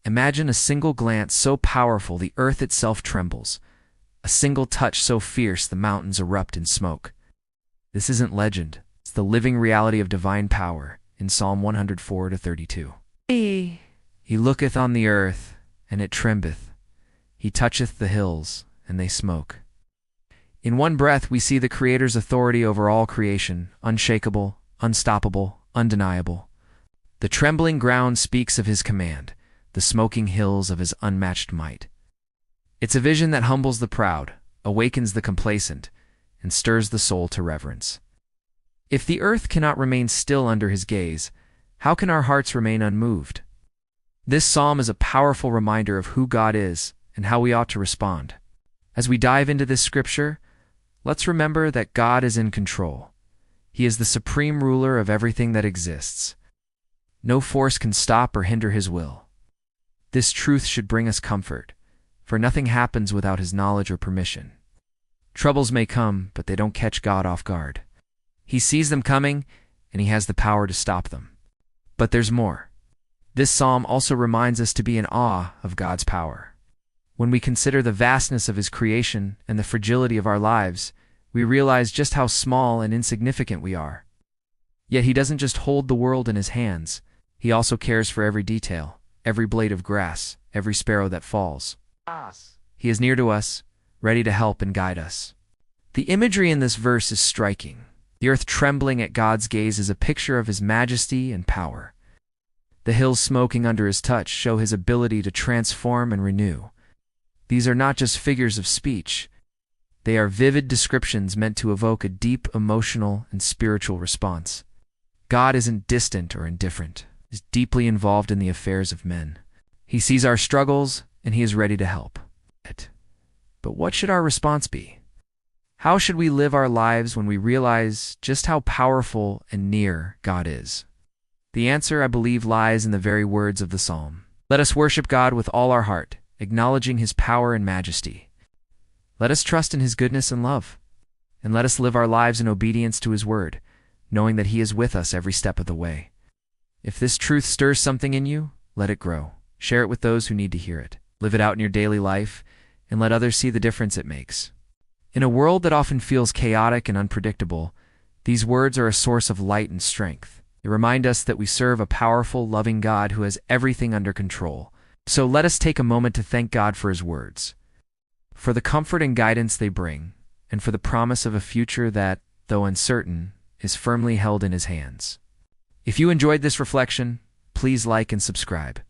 Imagine a single glance so powerful the earth itself trembles, a single touch so fierce the mountains erupt in smoke. This isn't legend, it's the living reality of divine power in Psalm 104-32. He looketh on the earth, and it trembleth. He toucheth the hills, and they smoke. In one breath, we see the Creator's authority over all creation, unshakable, unstoppable, undeniable. The trembling ground speaks of his command, the smoking hills of his unmatched might. It's a vision that humbles the proud, awakens the complacent, and stirs the soul to reverence. If the earth cannot remain still under his gaze, how can our hearts remain unmoved? This psalm is a powerful reminder of who God is and how we ought to respond. As we dive into this scripture, let's remember that God is in control. He is the supreme ruler of everything that exists. No force can stop or hinder his will. This truth should bring us comfort, for nothing happens without his knowledge or permission. Troubles may come, but they don't catch God off guard. He sees them coming, and he has the power to stop them. But there's more. This psalm also reminds us to be in awe of God's power. When we consider the vastness of his creation and the fragility of our lives, we realize just how small and insignificant we are. Yet he doesn't just hold the world in his hands. He also cares for every detail, every blade of grass, every sparrow that falls. He is near to us, ready to help and guide us. The imagery in this verse is striking. The earth trembling at God's gaze is a picture of his majesty and power. The hills smoking under his touch show his ability to transform and renew. These are not just figures of speech. They are vivid descriptions meant to evoke a deep emotional and spiritual response. God isn't distant or indifferent. He is deeply involved in the affairs of men. He sees our struggles, and he is ready to help. But what should our response be? How should we live our lives when we realize just how powerful and near God is? The answer, I believe, lies in the very words of the psalm. Let us worship God with all our heart, acknowledging his power and majesty. Let us trust in his goodness and love, and let us live our lives in obedience to his word, knowing that he is with us every step of the way. If this truth stirs something in you, let it grow. Share it with those who need to hear it. Live it out in your daily life, and let others see the difference it makes. In a world that often feels chaotic and unpredictable, these words are a source of light and strength. They remind us that we serve a powerful, loving God who has everything under control. So let us take a moment to thank God for his words, for the comfort and guidance they bring, and for the promise of a future that, though uncertain, is firmly held in his hands. If you enjoyed this reflection, please like and subscribe.